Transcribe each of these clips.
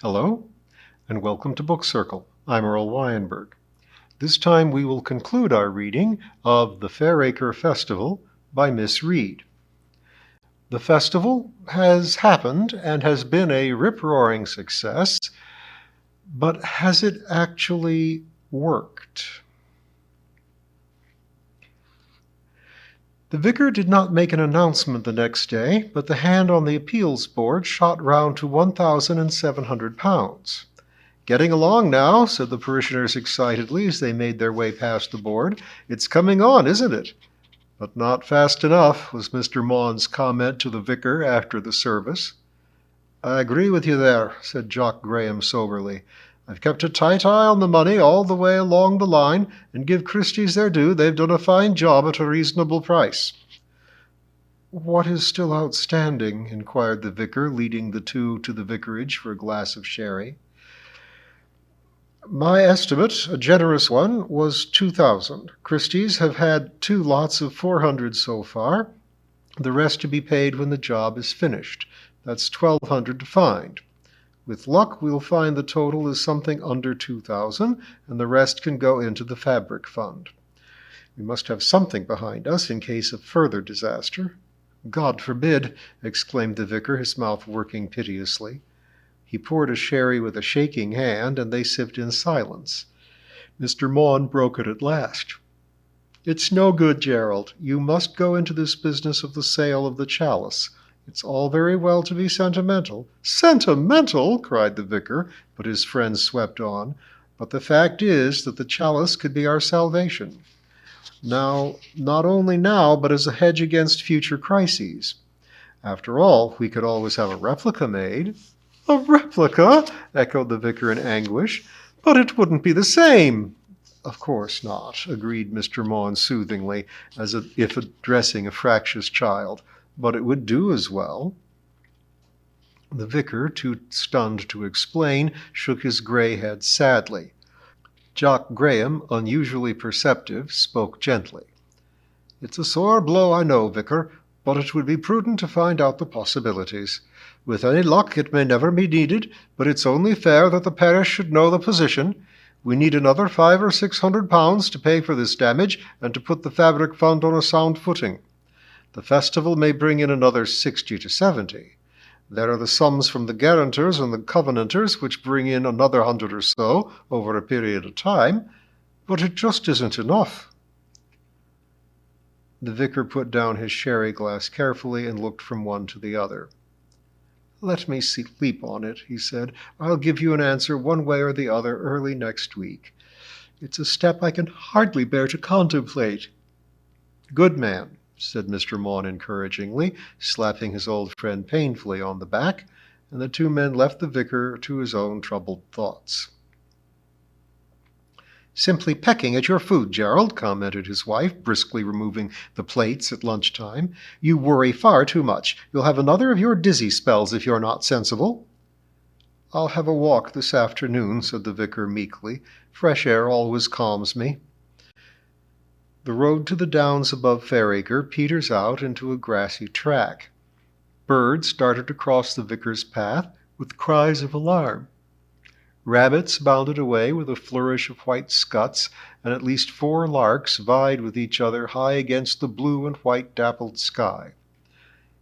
Hello, and welcome to Book Circle. I'm Earl Weinberg. This time we will conclude our reading of The Fairacre Festival by Miss Reed. The festival has happened and has been a rip-roaring success, but has it actually worked? The vicar did not make an announcement the next day, but the hand on the appeals board shot round to £1,700. "Getting along now," said the parishioners excitedly as they made their way past the board. "It's coming on, isn't it?" "But not fast enough," was Mr. Maughan's comment to the vicar after the service. "I agree with you there," said Jock Graham soberly. "I've kept a tight eye on the money all the way along the line, and give Christie's their due, they've done a fine job at a reasonable price." "What is still outstanding?" inquired the vicar, leading the two to the vicarage for a glass of sherry. "My estimate, a generous one, was 2,000. Christie's have had 2 lots of 400 so far, the rest to be paid when the job is finished. That's 1,200 to find. With luck, we'll find the total is something under 2,000, and the rest can go into the fabric fund. We must have something behind us in case of further disaster." "God forbid!" exclaimed the vicar, his mouth working piteously. He poured a sherry with a shaking hand, and they sipped in silence. Mr. Maughan broke it at last. "It's no good, Gerald. You must go into this business of the sale of the chalice. It's all very well to be sentimental." "Sentimental!" cried the vicar, but his friend swept on. "But the fact is that the chalice could be our salvation. Now, not only now, but as a hedge against future crises. After all, we could always have a replica made." "A replica!" echoed the vicar in anguish. "But it wouldn't be the same." "Of course not," agreed Mr. Maughan soothingly, as if addressing a fractious child. "But it would do as well." The vicar, too stunned to explain, shook his grey head sadly. Jock Graham, unusually perceptive, spoke gently. "It's a sore blow, I know, vicar, but it would be prudent to find out the possibilities. With any luck it may never be needed, but it's only fair that the parish should know the position. We need another £500 or £600 to pay for this damage and to put the fabric fund on a sound footing. The festival may bring in another 60 to 70. There are the sums from the guarantors and the covenanters, which bring in another 100 or so over a period of time, but it just isn't enough." The vicar put down his sherry glass carefully and looked from one to the other. "Let me sleep on it," he said. "I'll give you an answer one way or the other early next week. It's a step I can hardly bear to contemplate." "Good man," said Mr. Maughan encouragingly, slapping his old friend painfully on the back, and the two men left the vicar to his own troubled thoughts. "Simply pecking at your food, Gerald," commented his wife, briskly removing the plates at lunchtime. "You worry far too much. You'll have another of your dizzy spells if you're not sensible." "I'll have a walk this afternoon," said the vicar meekly. "Fresh air always calms me." The road to the downs above Fairacre peters out into a grassy track. Birds darted across the vicar's path with cries of alarm. Rabbits bounded away with a flourish of white scuts, and at least 4 larks vied with each other high against the blue and white dappled sky.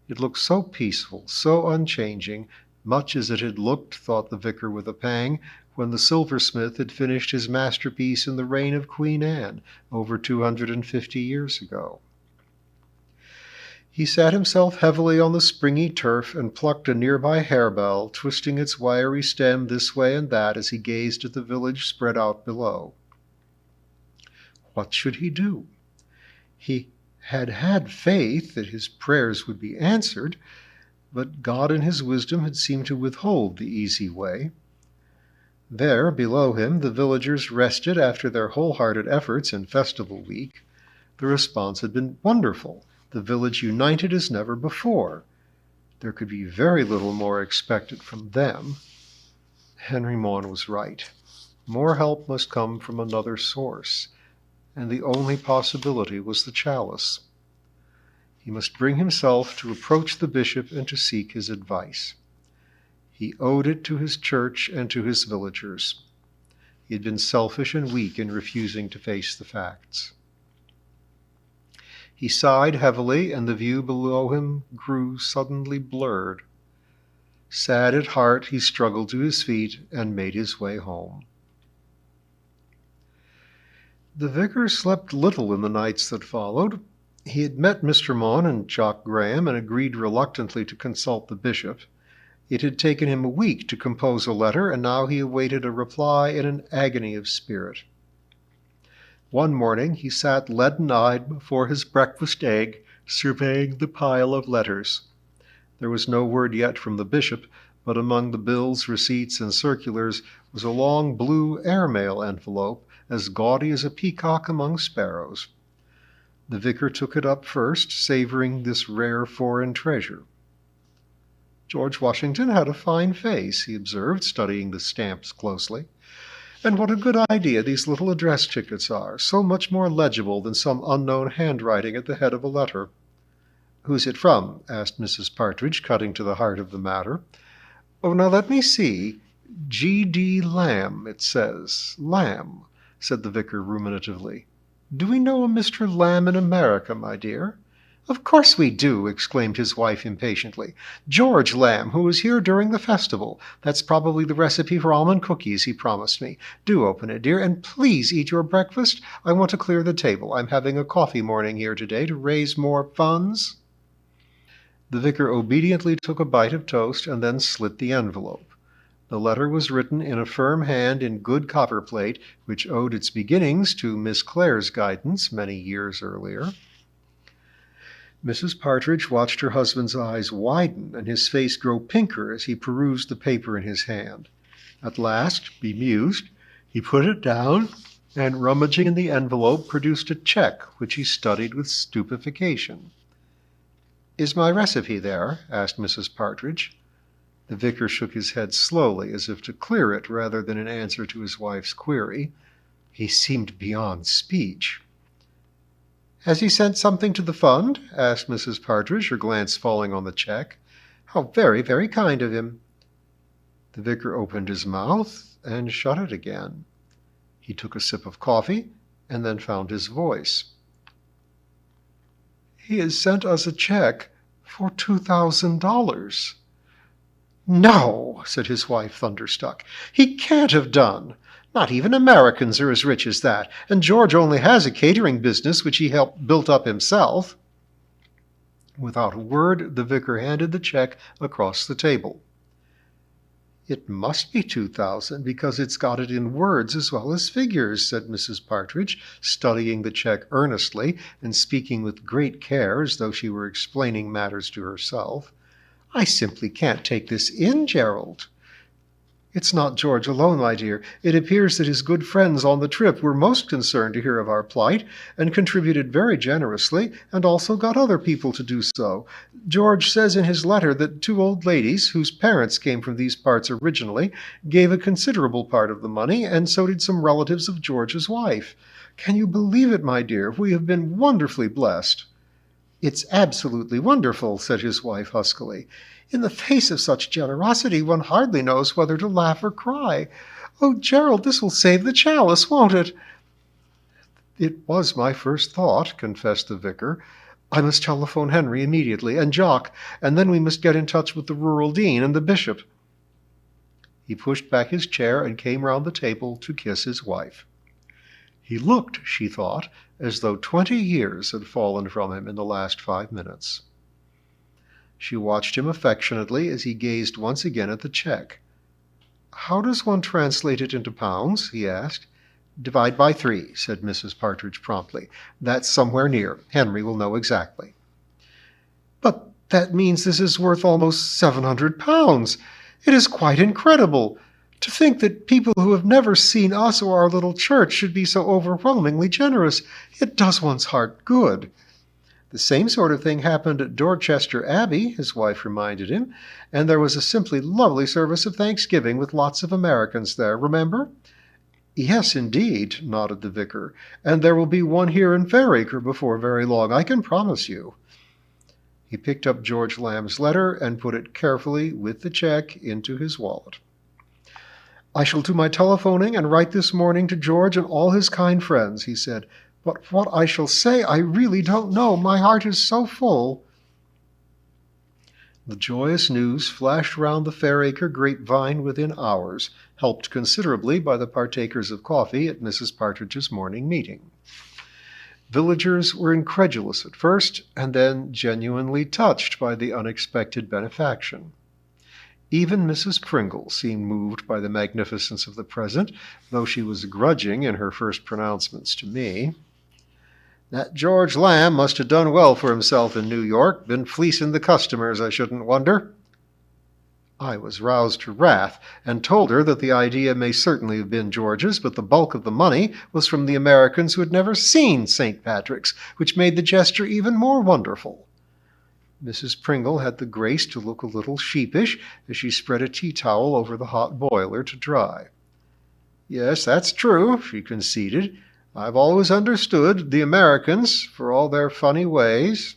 It looked so peaceful, so unchanging, much as it had looked, thought the vicar with a pang, when the silversmith had finished his masterpiece in the reign of Queen Anne, over 250 years ago. He sat himself heavily on the springy turf and plucked a nearby harebell, twisting its wiry stem this way and that as he gazed at the village spread out below. What should he do? He had had faith that his prayers would be answered, but God in his wisdom had seemed to withhold the easy way. There, below him, the villagers rested after their wholehearted efforts in festival week. The response had been wonderful. The village united as never before. There could be very little more expected from them. Henry Maughan was right. More help must come from another source, and the only possibility was the chalice. He must bring himself to approach the bishop and to seek his advice. He owed it to his church and to his villagers. He had been selfish and weak in refusing to face the facts. He sighed heavily, and the view below him grew suddenly blurred. Sad at heart, he struggled to his feet and made his way home. The vicar slept little in the nights that followed. He had met Mr. Maughan and Jock Graham and agreed reluctantly to consult the bishop. It had taken him a week to compose a letter, and now he awaited a reply in an agony of spirit. One morning he sat leaden-eyed before his breakfast egg, surveying the pile of letters. There was no word yet from the bishop, but among the bills, receipts, and circulars was a long blue airmail envelope, as gaudy as a peacock among sparrows. The vicar took it up first, savoring this rare foreign treasure. George Washington had a fine face, he observed, studying the stamps closely. And what a good idea these little address tickets are, so much more legible than some unknown handwriting at the head of a letter. "Who's it from?" asked Mrs. Partridge, cutting to the heart of the matter. "Oh, now let me see. G.D. Lamb, it says. Lamb," said the vicar ruminatively. "Do we know a Mr. Lamb in America, my dear?" "Of course we do," exclaimed his wife impatiently. "George Lamb, who was here during the festival. That's probably the recipe for almond cookies he promised me. Do open it, dear, and please eat your breakfast. I want to clear the table. I'm having a coffee morning here today to raise more funds." The vicar obediently took a bite of toast and then slit the envelope. The letter was written in a firm hand in good copperplate, which owed its beginnings to Miss Clare's guidance many years earlier. Mrs. Partridge watched her husband's eyes widen and his face grow pinker as he perused the paper in his hand. At last, bemused, he put it down and, rummaging in the envelope, produced a check which he studied with stupefaction. "Is my recipe there?" asked Mrs. Partridge. The vicar shook his head slowly, as if to clear it rather than in answer to his wife's query. He seemed beyond speech. "Has he sent something to the fund?" asked Mrs. Partridge, her glance falling on the check. "How very, very kind of him." The vicar opened his mouth and shut it again. He took a sip of coffee and then found his voice. "He has sent us a check for $2,000. "No," said his wife, thunderstruck. "He can't have done. Not even Americans are as rich as that, and George only has a catering business which he helped build up himself." Without a word, the vicar handed the check across the table. "It must be 2,000 because it's got it in words as well as figures," said Mrs. Partridge, studying the check earnestly and speaking with great care as though she were explaining matters to herself. "I simply can't take this in, Gerald." "It's not George alone, my dear. It appears that his good friends on the trip were most concerned to hear of our plight, and contributed very generously, and also got other people to do so. George says in his letter that 2 old ladies, whose parents came from these parts originally, gave a considerable part of the money, and so did some relatives of George's wife. Can you believe it, my dear? We have been wonderfully blessed." "It's absolutely wonderful," said his wife huskily. "In the face of such generosity, one hardly knows whether to laugh or cry. Oh, Gerald, this will save the chalice, won't it?" "It was my first thought," confessed the vicar. "I must telephone Henry immediately, and Jock, and then we must get in touch with the rural dean and the bishop." He pushed back his chair and came round the table to kiss his wife. He looked, she thought, as though 20 years had fallen from him in the last 5 minutes. She watched him affectionately as he gazed once again at the check. "How does one translate it into pounds?" he asked. "Divide by 3, said Mrs. Partridge promptly. "That's somewhere near. Henry will know exactly." "But that means this is worth almost £700. It is quite incredible. To think that people who have never seen us or our little church should be so overwhelmingly generous. It does one's heart good." "The same sort of thing happened at Dorchester Abbey," his wife reminded him, "and there was a simply lovely service of Thanksgiving with lots of Americans there, remember?" "Yes, indeed," nodded the vicar, "and there will be one here in Fairacre before very long, I can promise you." He picked up George Lamb's letter and put it carefully, with the check, into his wallet. "I shall do my telephoning and write this morning to George and all his kind friends," he said. "But what I shall say I really don't know. My heart is so full." The joyous news flashed round the Fairacre grapevine within hours, helped considerably by the partakers of coffee at Mrs. Partridge's morning meeting. Villagers were incredulous at first, and then genuinely touched by the unexpected benefaction. Even Mrs. Pringle seemed moved by the magnificence of the present, though she was grudging in her first pronouncements to me. "That George Lamb must have done well for himself in New York, been fleecing the customers, I shouldn't wonder." I was roused to wrath, and told her that the idea may certainly have been George's, but the bulk of the money was from the Americans who had never seen St. Patrick's, which made the gesture even more wonderful. Mrs. Pringle had the grace to look a little sheepish as she spread a tea towel over the hot boiler to dry. "Yes, that's true," she conceded. "I've always understood the Americans, for all their funny ways,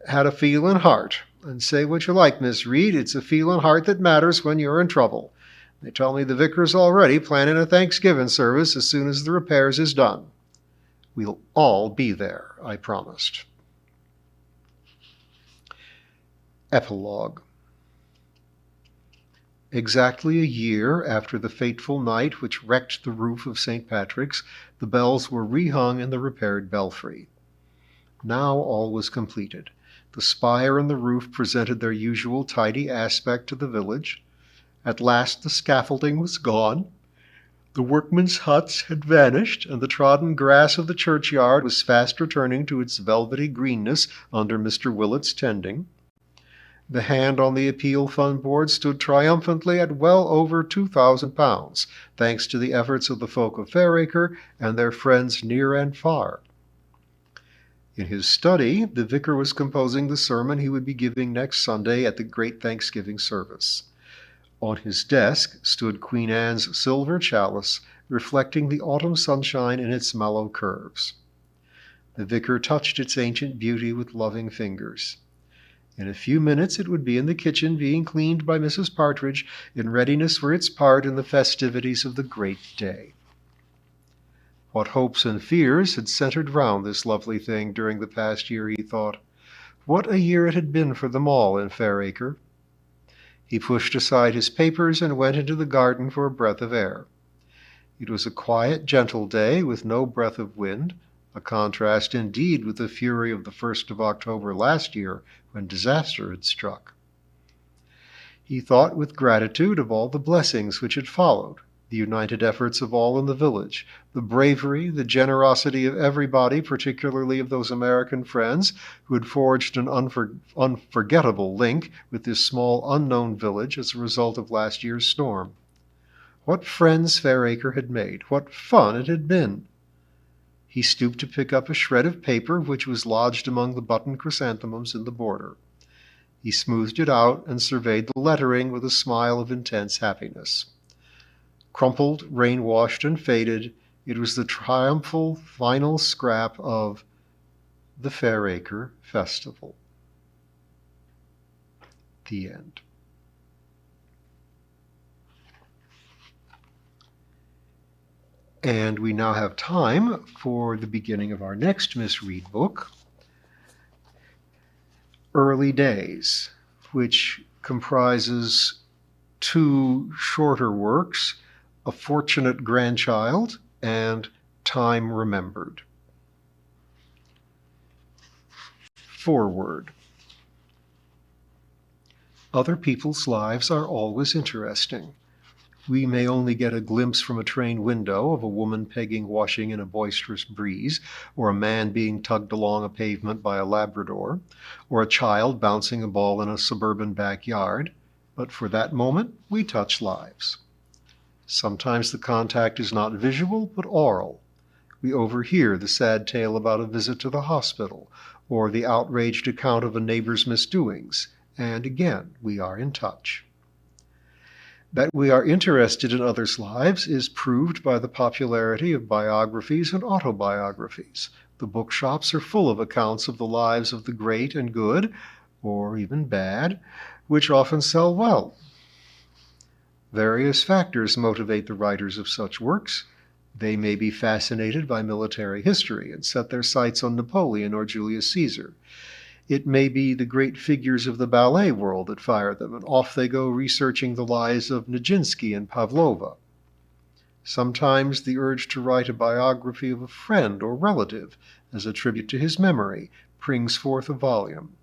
had a feelin' heart. And say what you like, Miss Reed, it's a feelin' heart that matters when you're in trouble. They tell me the vicar's already planning a Thanksgiving service as soon as the repairs is done." "We'll all be there," I promised. Epilogue. Exactly a year after the fateful night which wrecked the roof of St. Patrick's, the bells were rehung in the repaired belfry. Now all was completed. The spire and the roof presented their usual tidy aspect to the village. At last the scaffolding was gone. The workmen's huts had vanished, and the trodden grass of the churchyard was fast returning to its velvety greenness under Mr. Willett's tending. The hand on the appeal fund board stood triumphantly at well over £2,000, thanks to the efforts of the folk of Fairacre and their friends near and far. In his study, the vicar was composing the sermon he would be giving next Sunday at the great Thanksgiving service. On his desk stood Queen Anne's silver chalice, reflecting the autumn sunshine in its mellow curves. The vicar touched its ancient beauty with loving fingers. In a few minutes it would be in the kitchen being cleaned by Mrs. Partridge in readiness for its part in the festivities of the great day. What hopes and fears had centered round this lovely thing during the past year, he thought. What a year it had been for them all in Fairacre. He pushed aside his papers and went into the garden for a breath of air. It was a quiet, gentle day with no breath of wind, a contrast indeed with the fury of the 1st of October last year when disaster had struck. He thought with gratitude of all the blessings which had followed, the united efforts of all in the village, the bravery, the generosity of everybody, particularly of those American friends who had forged an unforgettable link with this small unknown village as a result of last year's storm. What friends Fairacre had made! What fun it had been! He stooped to pick up a shred of paper which was lodged among the button chrysanthemums in the border. He smoothed it out and surveyed the lettering with a smile of intense happiness. Crumpled, rain-washed, and faded, it was the triumphal final scrap of the Fairacre Festival. The end. And we now have time for the beginning of our next Miss Reed book, Early Days, which comprises 2 shorter works, A Fortunate Grandchild and Time Remembered. Foreword. Other people's lives are always interesting. We may only get a glimpse from a train window of a woman pegging washing in a boisterous breeze, or a man being tugged along a pavement by a Labrador, or a child bouncing a ball in a suburban backyard, but for that moment we touch lives. Sometimes the contact is not visual, but oral. We overhear the sad tale about a visit to the hospital, or the outraged account of a neighbor's misdoings, and again we are in touch. That we are interested in others' lives is proved by the popularity of biographies and autobiographies. The bookshops are full of accounts of the lives of the great and good, or even bad, which often sell well. Various factors motivate the writers of such works. They may be fascinated by military history and set their sights on Napoleon or Julius Caesar. It may be the great figures of the ballet world that fire them, and off they go researching the lives of Nijinsky and Pavlova. Sometimes the urge to write a biography of a friend or relative as a tribute to his memory brings forth a volume.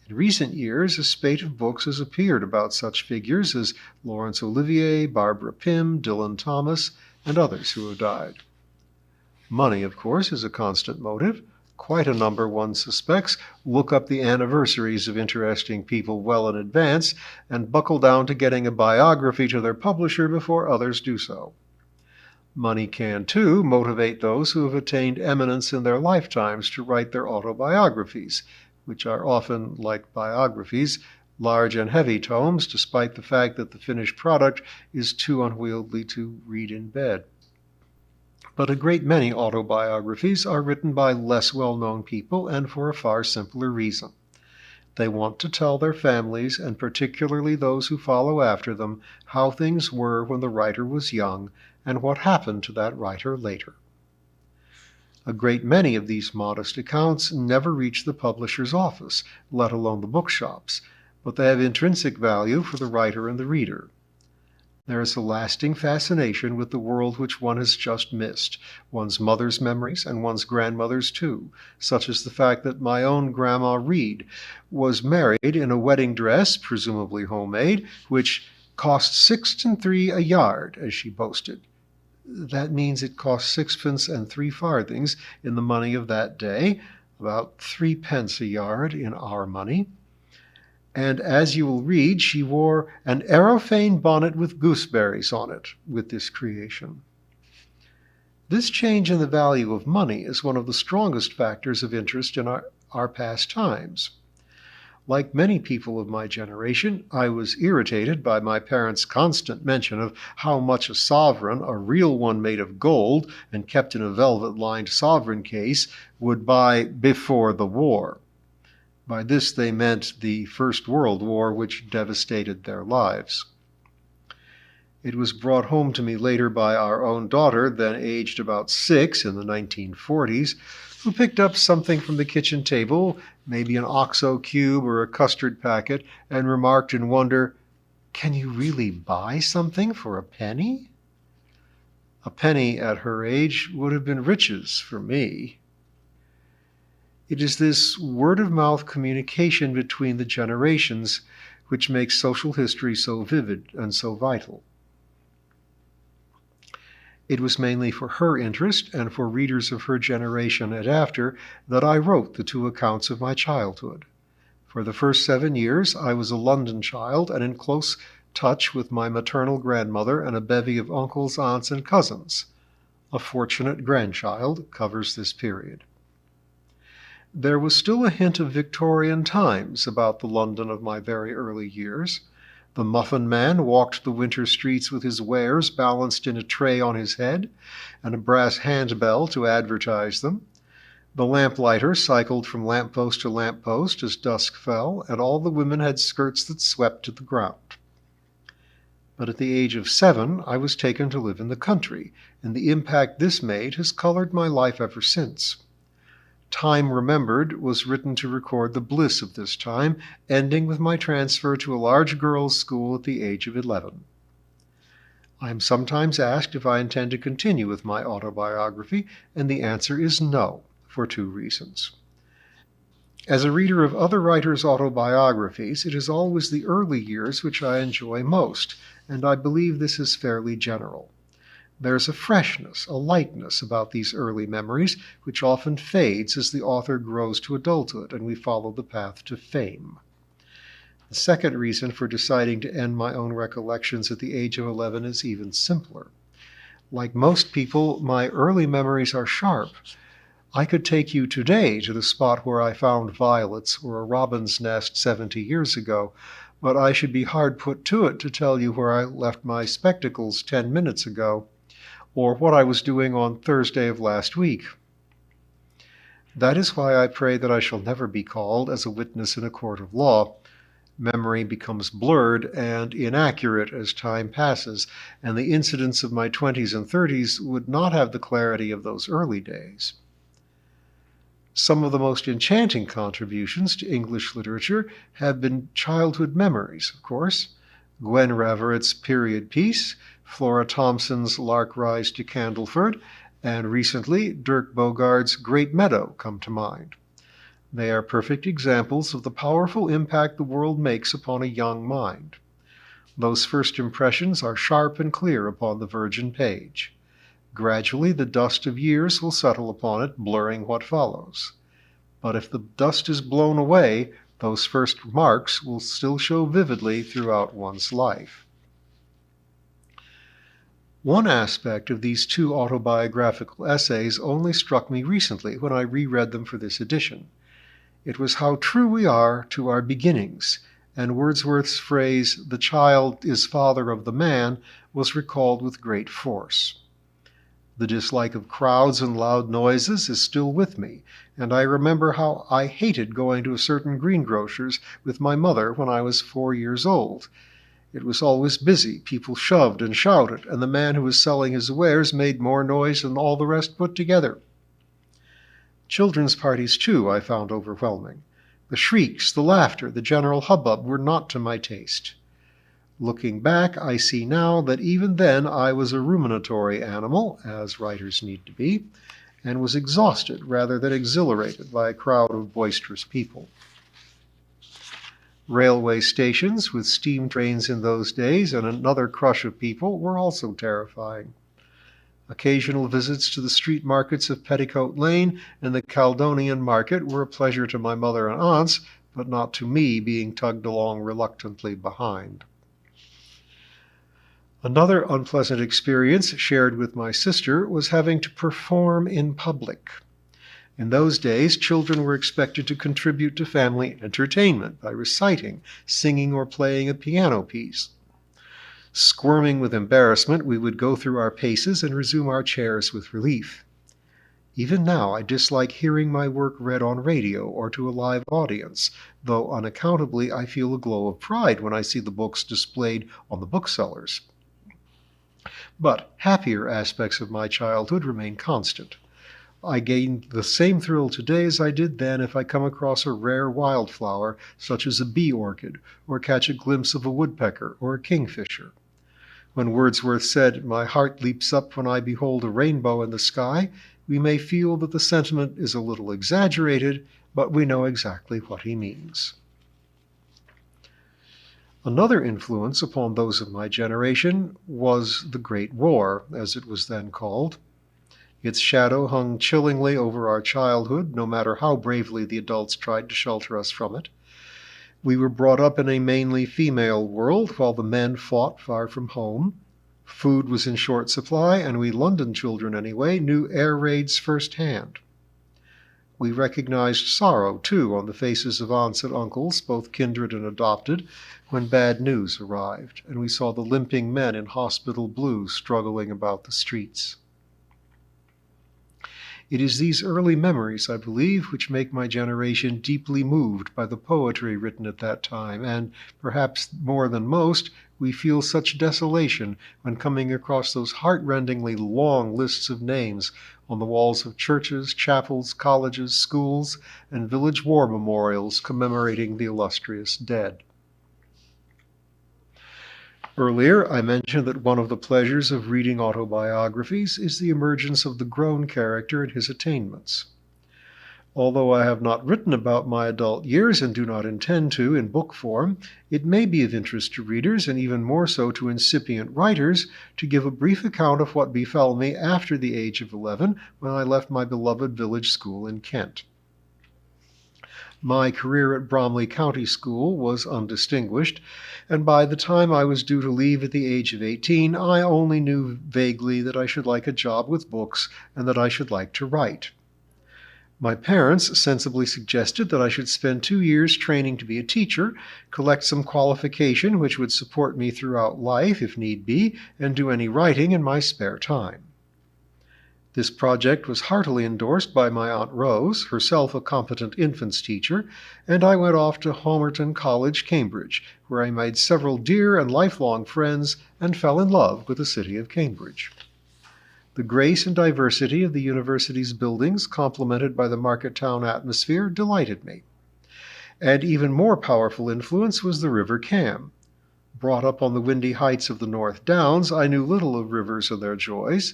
In recent years, a spate of books has appeared about such figures as Laurence Olivier, Barbara Pym, Dylan Thomas, and others who have died. Money, of course, is a constant motive. Quite a number, one suspects, look up the anniversaries of interesting people well in advance and buckle down to getting a biography to their publisher before others do so. Money can, too, motivate those who have attained eminence in their lifetimes to write their autobiographies, which are often, like biographies, large and heavy tomes, despite the fact that the finished product is too unwieldy to read in bed. But a great many autobiographies are written by less well-known people, and for a far simpler reason. They want to tell their families, and particularly those who follow after them, how things were when the writer was young, and what happened to that writer later. A great many of these modest accounts never reach the publisher's office, let alone the bookshops, but they have intrinsic value for the writer and the reader. There is a lasting fascination with the world which one has just missed, one's mother's memories and one's grandmother's too, such as the fact that my own Grandma Reed was married in a wedding dress, presumably homemade, which cost 6 3 a yard, as she boasted. That means it cost 6 3 farthings in the money of that day, about 3 pence a yard in our money. And as you will read, she wore an aerophane bonnet with gooseberries on it with this creation. This change in the value of money is one of the strongest factors of interest in our past times. Like many people of my generation, I was irritated by my parents' constant mention of how much a sovereign, a real one made of gold and kept in a velvet-lined sovereign case, would buy before the war. By this they meant the First World War, which devastated their lives. It was brought home to me later by our own daughter, then aged about 6 in the 1940s, who picked up something from the kitchen table, maybe an OXO cube or a custard packet, and remarked in wonder, "Can you really buy something for a penny?" A penny at her age would have been riches for me. It is this word-of-mouth communication between the generations which makes social history so vivid and so vital. It was mainly for her interest and for readers of her generation and after that I wrote the 2 accounts of my childhood. For the first 7 years I was a London child and in close touch with my maternal grandmother and a bevy of uncles, aunts, and cousins. A fortunate grandchild covers this period. There was still a hint of Victorian times about the London of my very early years. The muffin man walked the winter streets with his wares balanced in a tray on his head, and a brass handbell to advertise them. The lamplighter cycled from lamppost to lamppost as dusk fell, and all the women had skirts that swept to the ground. But at the age of 7, I was taken to live in the country, and the impact this made has colored my life ever since. Time Remembered was written to record the bliss of this time, ending with my transfer to a large girls' school at the age of 11. I am sometimes asked if I intend to continue with my autobiography, and the answer is no, for 2 reasons. As a reader of other writers' autobiographies, it is always the early years which I enjoy most, and I believe this is fairly general. There's a freshness, a lightness about these early memories, which often fades as the author grows to adulthood and we follow the path to fame. The second reason for deciding to end my own recollections at the age of 11 is even simpler. Like most people, my early memories are sharp. I could take you today to the spot where I found violets or a robin's nest 70 years ago, but I should be hard put to it to tell you where I left my spectacles 10 minutes ago, or what I was doing on Thursday of last week. That is why I pray that I shall never be called as a witness in a court of law. Memory becomes blurred and inaccurate as time passes, and the incidents of my 20s and 30s would not have the clarity of those early days. Some of the most enchanting contributions to English literature have been childhood memories, of course. Gwen Raverett's period piece, Flora Thompson's Lark Rise to Candleford, and recently Dirk Bogart's Great Meadow come to mind. They are perfect examples of the powerful impact the world makes upon a young mind. Those first impressions are sharp and clear upon the virgin page. Gradually, the dust of years will settle upon it, blurring what follows. But if the dust is blown away, those first marks will still show vividly throughout one's life. One aspect of these two autobiographical essays only struck me recently when I reread them for this edition. It was how true we are to our beginnings, and Wordsworth's phrase, "the child is father of the man," was recalled with great force. The dislike of crowds and loud noises is still with me, and I remember how I hated going to a certain greengrocer's with my mother when I was 4 years old. It was always busy, people shoved and shouted, and the man who was selling his wares made more noise than all the rest put together. Children's parties, too, I found overwhelming. The shrieks, the laughter, the general hubbub were not to my taste. Looking back, I see now that even then I was a ruminatory animal, as writers need to be, and was exhausted rather than exhilarated by a crowd of boisterous people. Railway stations with steam trains in those days and another crush of people were also terrifying. Occasional visits to the street markets of Petticoat Lane and the Caledonian Market were a pleasure to my mother and aunts, but not to me, being tugged along reluctantly behind. Another unpleasant experience shared with my sister was having to perform in public. In those days, children were expected to contribute to family entertainment by reciting, singing, or playing a piano piece. Squirming with embarrassment, we would go through our paces and resume our chairs with relief. Even now, I dislike hearing my work read on radio or to a live audience, though unaccountably I feel a glow of pride when I see the books displayed on the booksellers. But happier aspects of my childhood remain constant. I gain the same thrill today as I did then if I come across a rare wildflower, such as a bee orchid, or catch a glimpse of a woodpecker or a kingfisher. When Wordsworth said, "My heart leaps up when I behold a rainbow in the sky," we may feel that the sentiment is a little exaggerated, but we know exactly what he means. Another influence upon those of my generation was the Great War, as it was then called. Its shadow hung chillingly over our childhood, no matter how bravely the adults tried to shelter us from it. We were brought up in a mainly female world, while the men fought far from home. Food was in short supply, and we London children anyway knew air raids firsthand. We recognized sorrow, too, on the faces of aunts and uncles, both kindred and adopted, when bad news arrived, and we saw the limping men in hospital blue struggling about the streets. It is these early memories, I believe, which make my generation deeply moved by the poetry written at that time, and, perhaps more than most, we feel such desolation when coming across those heart-rendingly long lists of names on the walls of churches, chapels, colleges, schools, and village war memorials commemorating the illustrious dead. Earlier, I mentioned that one of the pleasures of reading autobiographies is the emergence of the grown character and his attainments. Although I have not written about my adult years and do not intend to in book form, it may be of interest to readers, and even more so to incipient writers, to give a brief account of what befell me after the age of 11 when I left my beloved village school in Kent. My career at Bromley County School was undistinguished, and by the time I was due to leave at the age of 18, I only knew vaguely that I should like a job with books and that I should like to write. My parents sensibly suggested that I should spend 2 years training to be a teacher, collect some qualification which would support me throughout life if need be, and do any writing in my spare time. This project was heartily endorsed by my Aunt Rose, herself a competent infants teacher, and I went off to Homerton College, Cambridge, where I made several dear and lifelong friends and fell in love with the city of Cambridge. The grace and diversity of the university's buildings, complemented by the market town atmosphere, delighted me. And even more powerful influence was the River Cam. Brought up on the windy heights of the North Downs, I knew little of rivers or their joys.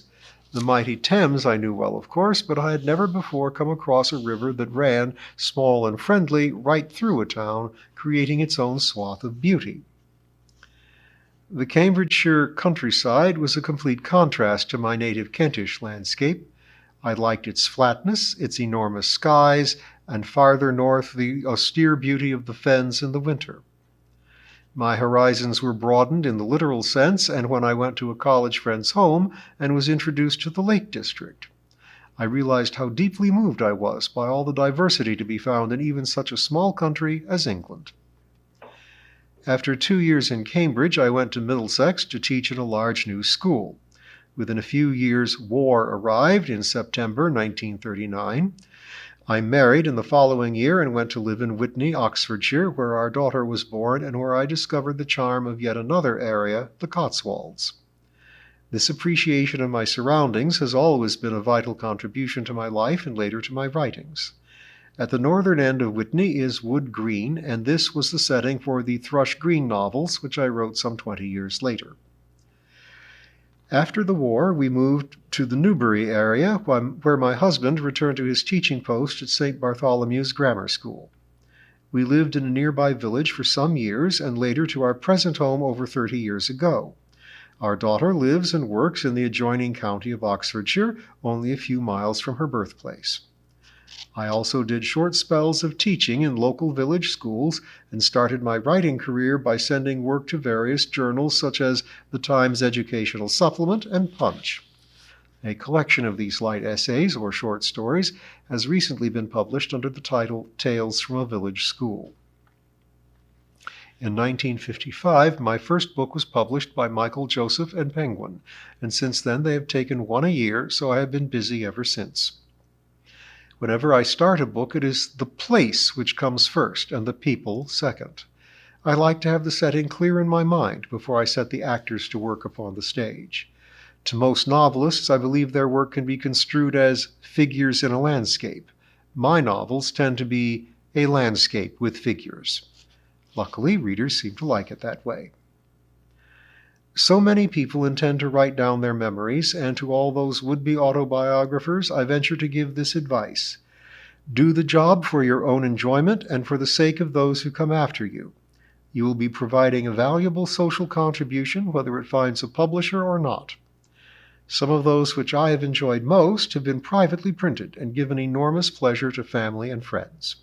The mighty Thames I knew well, of course, but I had never before come across a river that ran, small and friendly, right through a town, creating its own swath of beauty. The Cambridgeshire countryside was a complete contrast to my native Kentish landscape. I liked its flatness, its enormous skies, and farther north the austere beauty of the fens in the winter. My horizons were broadened in the literal sense, and when I went to a college friend's home and was introduced to the Lake District, I realized how deeply moved I was by all the diversity to be found in even such a small country as England. After 2 years in Cambridge, I went to Middlesex to teach in a large new school. Within a few years, war arrived in September 1939. I married in the following year and went to live in Witney, Oxfordshire, where our daughter was born and where I discovered the charm of yet another area, the Cotswolds. This appreciation of my surroundings has always been a vital contribution to my life and later to my writings. At the northern end of Witney is Wood Green, and this was the setting for the Thrush Green novels, which I wrote some 20 years later. After the war, we moved to the Newbury area, where my husband returned to his teaching post at St. Bartholomew's Grammar School. We lived in a nearby village for some years, and later to our present home over 30 years ago. Our daughter lives and works in the adjoining county of Oxfordshire, only a few miles from her birthplace. I also did short spells of teaching in local village schools and started my writing career by sending work to various journals such as the Times Educational Supplement and Punch. A collection of these light essays or short stories has recently been published under the title Tales from a Village School. In 1955, my first book was published by Michael Joseph and Penguin, and since then they have taken one a year, so I have been busy ever since. Whenever I start a book, it is the place which comes first and the people second. I like to have the setting clear in my mind before I set the actors to work upon the stage. To most novelists, I believe their work can be construed as figures in a landscape. My novels tend to be a landscape with figures. Luckily, readers seem to like it that way. So many people intend to write down their memories, and to all those would-be autobiographers, I venture to give this advice. Do the job for your own enjoyment and for the sake of those who come after you. You will be providing a valuable social contribution, whether it finds a publisher or not. Some of those which I have enjoyed most have been privately printed and given enormous pleasure to family and friends.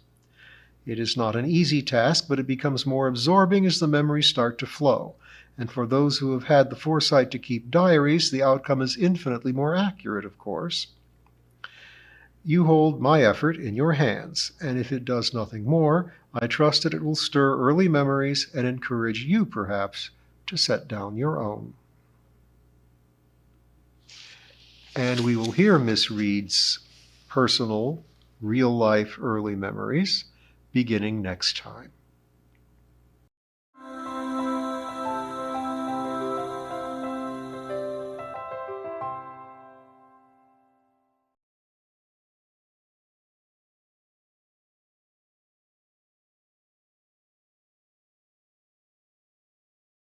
It is not an easy task, but it becomes more absorbing as the memories start to flow. And for those who have had the foresight to keep diaries, the outcome is infinitely more accurate, of course. You hold my effort in your hands, and if it does nothing more, I trust that it will stir early memories and encourage you, perhaps, to set down your own. And we will hear Miss Reed's personal, real-life early memories beginning next time.